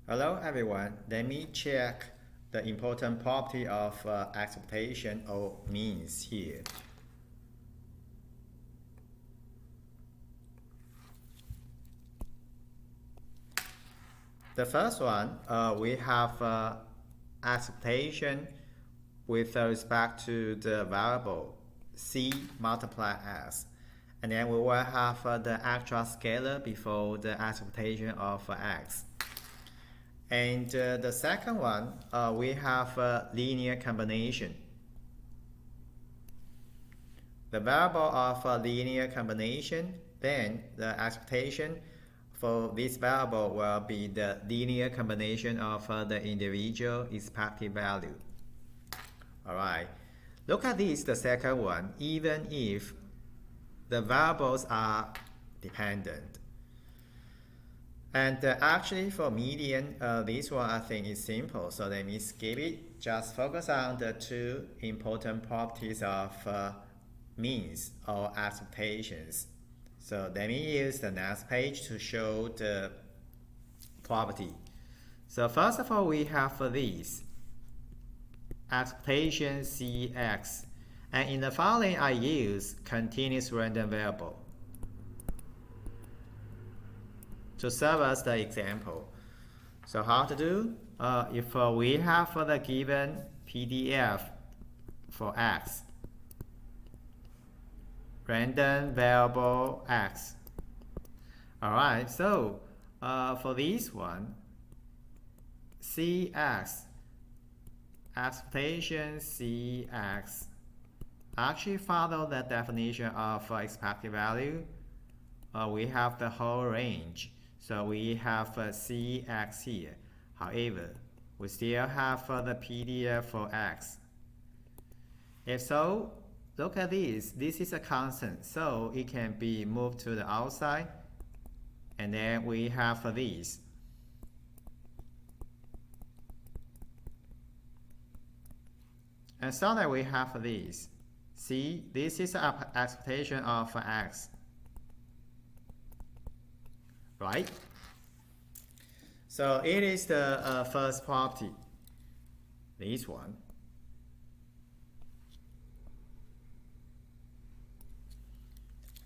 Hello everyone, let me check the important property of expectation or means here. The first one, we have expectation with respect to the variable c multiply x. And then we will have the actual scalar before the expectation of x. And the second one, we have a linear combination. The variable of a linear combination, then the expectation for this variable will be the linear combination of the individual expected value. Alright, look at this, the second one, even if the variables are dependent. And actually for median, this one I think is simple, so let me skip it. Just focus on the two important properties of means or expectations. So let me use the next page to show the property. So first of all, we have this expectation Cx, and in the following I use continuous random variable to serve as the example. So how to do? If we have the given PDF for x, random variable x. Alright, so for this one, Cx, expectation Cx, actually follow the definition of expected value. We have the whole range. So we have Cx here. However, we still have the PDF for x. If so, look at this. This is a constant, so it can be moved to the outside. And then we have this. And so that we have this. See, this is the expectation of x. Right? So it is the first property, this one.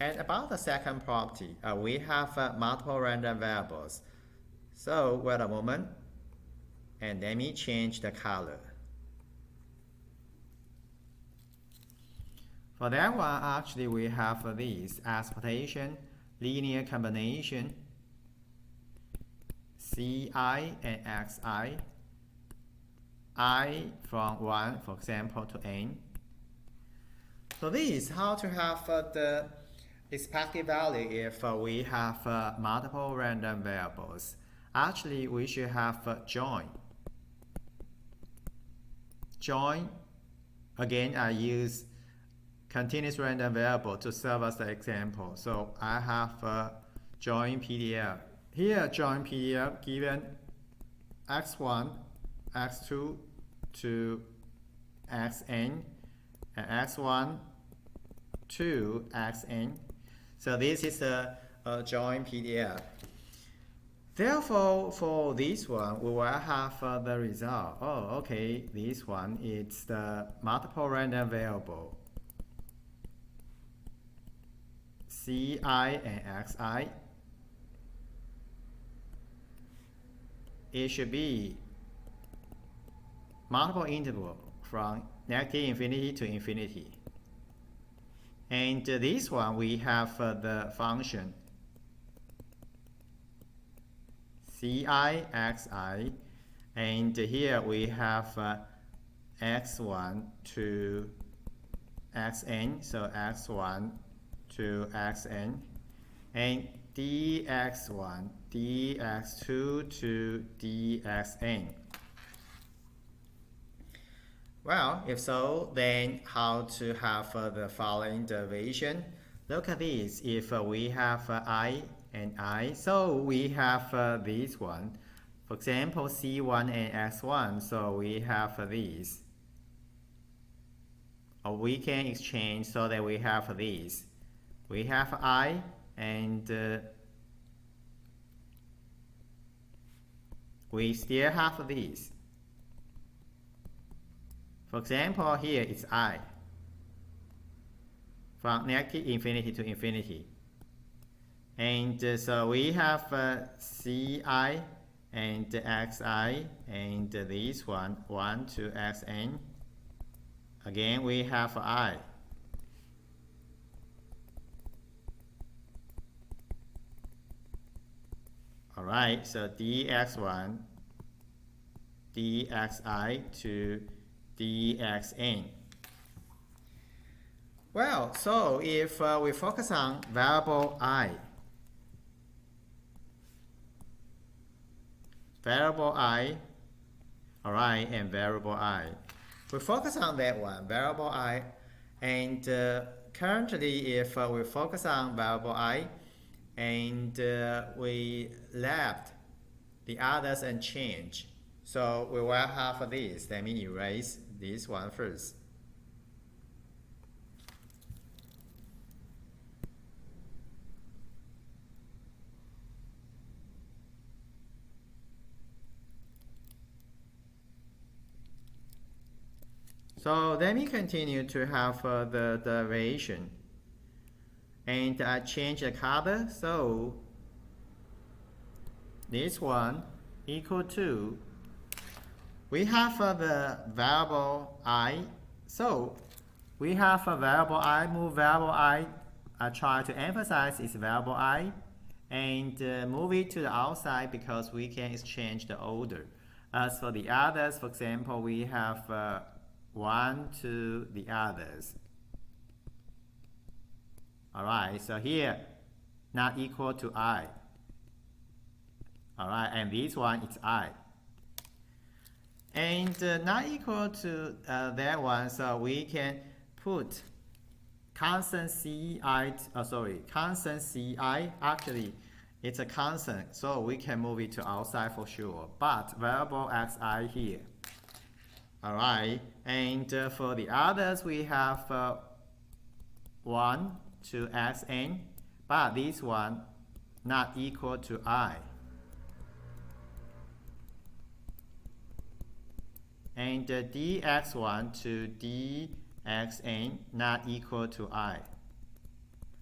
And about the second property, we have multiple random variables. So wait a moment, and let me change the color. For that one, actually we have this expectation linear combination Ci and Xi, I from 1, for example, to n. So this is how to have the expected value if we have multiple random variables. Actually, we should have join. Join, again, I use continuous random variable to serve as the example. So I have join PDF. Here, join PDF given x1, x2 to xn, and x1 to xn. So this is a join PDF. Therefore, for this one, we will have the result. Oh, okay, this one is the multiple random variable Ci and Xi. It should be multiple interval from negative infinity to infinity. And this one, we have the function Ci, Xi, and here we have x1 to xn, so x1 to xn, and dx1, dx2 to dxn. Well, if so, then how to have the following derivation? Look at this. If we have I and I, so we have this one. For example, C1 and X1, so we have these. Or we can exchange so that we have these. We have I and we still have this. For example, here it's I. From negative infinity to infinity. And so we have Ci and Xi, and this one, 1 to Xn. Again, we have I. Alright, so dx1, dxi to dxn. Well, so if we focus on variable I, alright, and variable I. We focus on that one, variable I, and currently if we focus on variable I, and we left the others unchanged, so we will have this. Let me erase this one first. So let me continue to have the derivation. And I change the color, so this one equal to, we have the variable I, so we have a variable I, move variable I try to emphasize is variable I, and move it to the outside because we can exchange the order. As for the others, for example, we have 1 to the others. Alright, so here, not equal to I. Alright, and this one is I. And not equal to that one, so we can put constant Ci, constant Ci, actually it's a constant, so we can move it to outside for sure, but variable Xi here. Alright, and for the others we have 1 to Xn, but this one not equal to I. And dx1 to dxn not equal to I.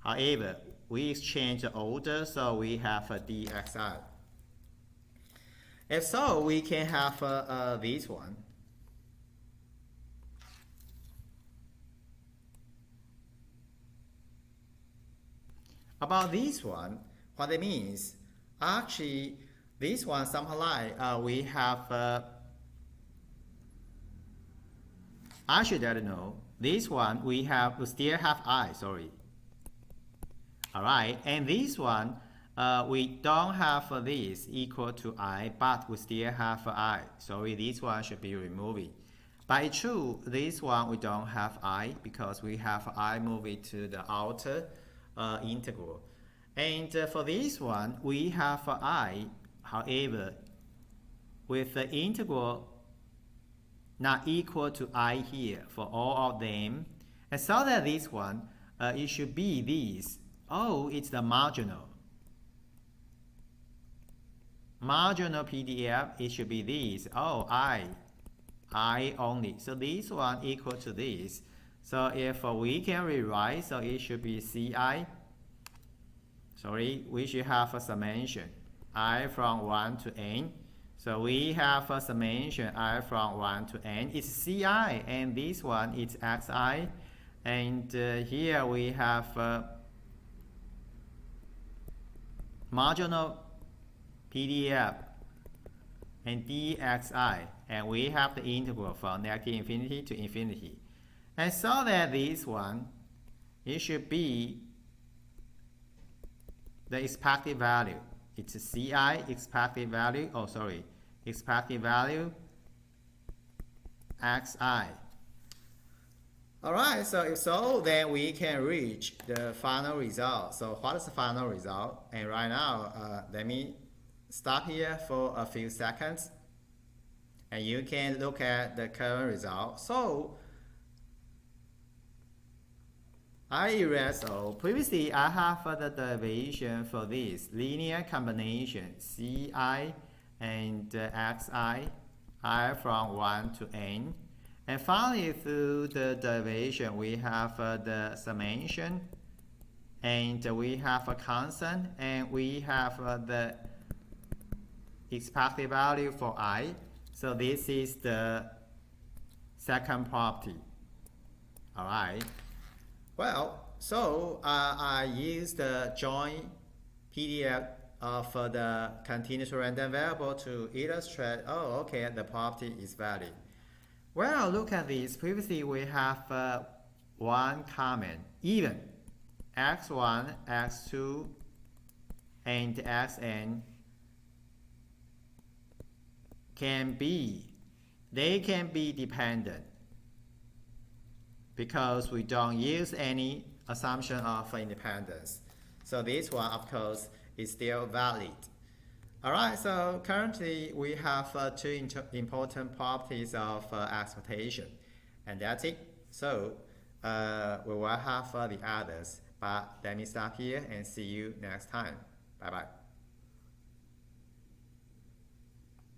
However, we exchange the order, so we have a dxi. If so, we can have this one. About this one, what it means, actually, this one somehow like we have, actually I don't know, this one we still have I, sorry. Alright, and this one, we don't have this equal to I, but we still have I. Sorry, this one should be removed. But it's true, this one we don't have I because we have I move it to the outer integral. And for this one, we have I, however, with the integral not equal to I here for all of them. And so that this one, it should be this. Oh, it's the marginal. Marginal PDF, it should be this. Oh, I only. So this one equal to this. So if we can rewrite, so it should be Ci. Sorry, we should have a summation. I from 1 to n. So we have a summation I from 1 to n. It's Ci, and this one is Xi. And here we have marginal PDF and dxi. And we have the integral from negative infinity to infinity. And so that this one, it should be the expected value. It's a Ci expected value, expected value Xi. Alright, so if so, then we can reach the final result. So what is the final result? And right now, let me stop here for a few seconds. And you can look at the current result. So I erase all. Previously, I have the derivation for this linear combination Ci and xi, I from 1 to n. And finally, through the derivation, we have the summation, and we have a constant, and we have the expected value for I. So this is the second property. All right. Well, so I used the join PDF of the continuous random variable to illustrate, oh, okay, the property is valid. Well, look at this. Previously, we have one comment, even x1, x2, and xn they can be dependent because we don't use any assumption of independence. So this one, of course, is still valid. Alright, so currently we have two important properties of expectation, and that's it. So we will have the others, but let me stop here and see you next time. Bye bye.